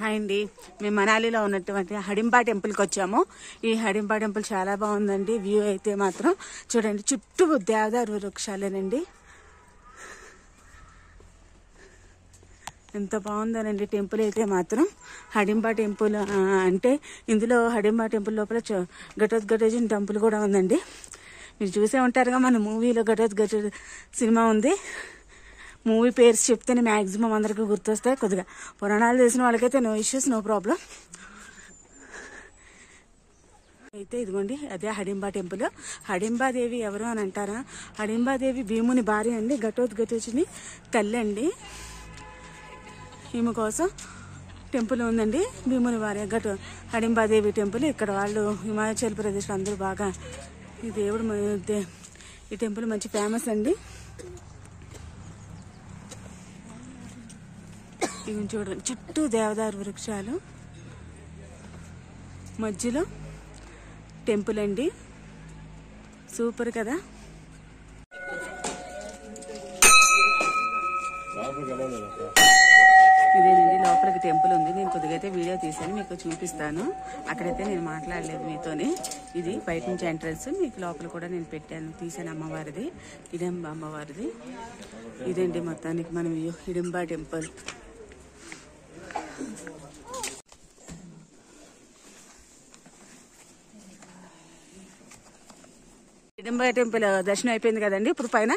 Hi అండి, మేము మనాలిలో ఉన్నటువంటి హడింబా టెంపుల్కి వచ్చాము. ఈ హడింబా టెంపుల్ చాలా బాగుందండి. వ్యూ అయితే మాత్రం చూడండి, చుట్టూ దేవదారు వృక్షాలేనండి. ఎంత బాగుందనండి టెంపుల్ అయితే మాత్రం. హడింబా టెంపుల్ అంటే ఇందులో హడింబా టెంపుల్ లోపల ఘటోత్కచుని టెంపుల్ కూడా ఉందండి. మీరు చూసే ఉంటారుగా, మన మూవీలో ఘటోత్కచుడు సినిమా ఉంది. మూవీ పేర్స్ చెప్తేనే మ్యాక్సిమం అందరికీ గుర్తొస్తాయి. కొద్దిగా పురాణాలు తెలిసిన వాళ్ళకైతే నో ఇష్యూస్, నో ప్రాబ్లం. అయితే ఇదిగోండి, అదే హడింబా టెంపుల్. హడింబాదేవి ఎవరు అని అంటారా? హడింబాదేవి భీముని భార్య అండి, ఘటోత్కచుని తల్లి అండి. ఈమె కోసం టెంపుల్ ఉందండి, భీముని భార్య హడింబాదేవి టెంపుల్. ఇక్కడ వాళ్ళు హిమాచల్ ప్రదేశ్లో అందరూ బాగా ఈ దేవుడు ఈ టెంపుల్ మంచి ఫేమస్ అండి. ఇవి చూడండి, చుట్టూ దేవదారు వృక్షాలు, మధ్యలో టెంపుల్ అండి. సూపర్ కదా. ఇదేనండి, లోపలికి టెంపుల్ ఉంది. నేను కొద్దిగా అయితే వీడియో తీసాను, మీకు చూపిస్తాను. అక్కడైతే నేను మాట్లాడలేదు మీతోనే. ఇది బయట నుంచి ఎంట్రన్స్, మీకు లోపల కూడా నేను పెట్టాను, తీసాను అమ్మవారిది. హిడింబా అమ్మవారిది ఇదండి. మొత్తానికి మనం హిడింబా టెంపుల్. హిడింబా టెంపుల్ దర్శనం అయిపోయింది కదండి. ఇప్పుడు పైన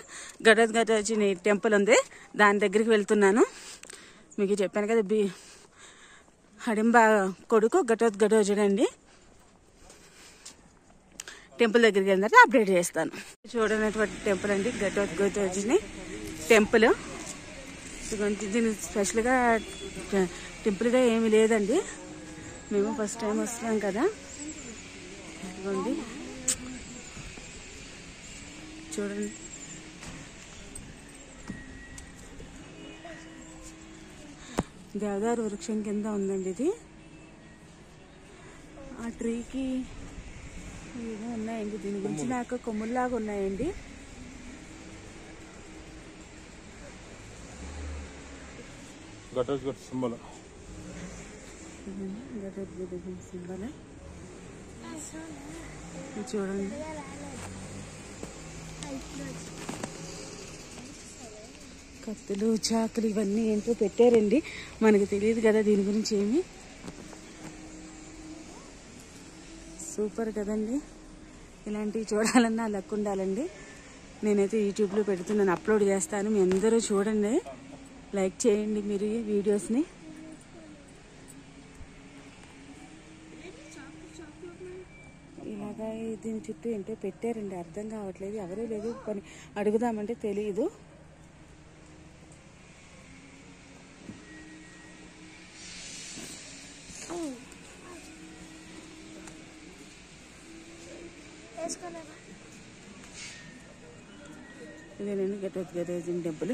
ఘటోత్కచుని టెంపుల్ ఉంది, దాని దగ్గరికి వెళ్తున్నాను. మీకు చెప్పాను కదా, హడింబా కొడుకు ఘటోత్కచుడు అండి. టెంపుల్ దగ్గరికి వెళ్ళిన తర్వాత అప్డేట్ చేస్తాను. చూడనటువంటి టెంపుల్ అండి, ఘటోత్కచుని టెంపుల్. దీనికి స్పెషల్గా టెంపుల్గా ఏమీ లేదండి. మేము ఫస్ట్ టైం వస్తున్నాం కదా. ఇదిగోండి చూడండి, దేవదారు వృక్షం కింద ఉందండి ఇది. ఆ ట్రీకి ఏదో ఉన్నాయండి, దీని గురించి నాకు కొమ్ముల్లాగా ఉన్నాయండి. ఘటోత్కచుని సింబల్ చూడండి. కత్తులు, చాకులు ఇవన్నీ ఏంటో పెట్టారండి, మనకు తెలియదు కదా దీని గురించి ఏమి. సూపర్ కదండి. ఇలాంటివి చూడాలన్నా లక్ ఉండాలండి. నేనైతే యూట్యూబ్లో పెడుతున్నాను, అప్లోడ్ చేస్తాను. మీ అందరూ చూడండి, లైక్ చేయండి మీరు ఈ వీడియోస్ని. ఇలాగా దీని చుట్టూ ఏంటో పెట్టారండి, అర్థం కావట్లేదు. ఎవరూ లేదు, పని అడుగుదామంటే తెలియదు. ఇదేనండి ఘటోత్కచుని టెంపుల్.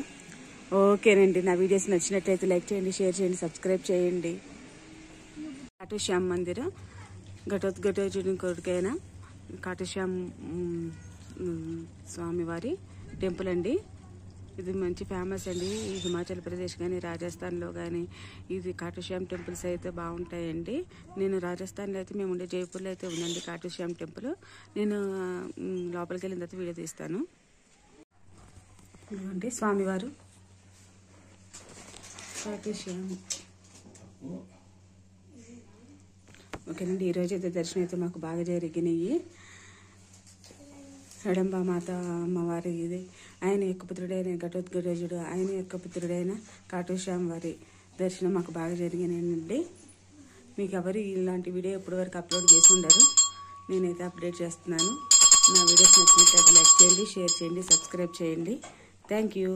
ఓకేనండి, నా వీడియోస్ నచ్చినట్లయితే లైక్ చేయండి, షేర్ చేయండి, సబ్స్క్రైబ్ చేయండి. కాటూశ్యామ్ మందిరం, ఘటోత్కచుని కొడుకైన కాటూశ్యామ్ స్వామివారి టెంపుల్ అండి. ఇది మంచి ఫేమస్ అండి. ఈ హిమాచల్ ప్రదేశ్ కానీ రాజస్థాన్లో కానీ ఇది కాటూశ్యామ్ టెంపుల్స్ అయితే బాగుంటాయండి. నేను రాజస్థాన్లో అయితే, మేము ఉండే జైపూర్లో అయితే ఉందండి కాటూశ్యామ్ టెంపుల్. నేను లోపలికి వెళ్ళిన తర్వాత వీడియో తీస్తాను. ఇదిగోండి స్వామివారు కాటూశ్యామ్. ఓకేనండి, ఈరోజు అయితే దర్శనం అయితే మాకు బాగా జరిగినాయి. హడింబా మాత అమ్మవారి ఇది, ఆయన యొక్క పుత్రుడైన ఘటోత్కచుడు, ఆయన యొక్క పుత్రుడైన కాటూశ్యామ్ వారి దర్శనం మాకు బాగా జరిగినాయండి. మీకు ఎవరు ఇలాంటి వీడియో ఇప్పటివరకు అప్లోడ్ చేసి ఉండరు, నేనైతే అప్డేట్ చేస్తున్నాను. నా వీడియోస్ నచ్చినట్లయితే లైక్ చేయండి, షేర్ చేయండి, సబ్స్క్రైబ్ చేయండి. Thank you.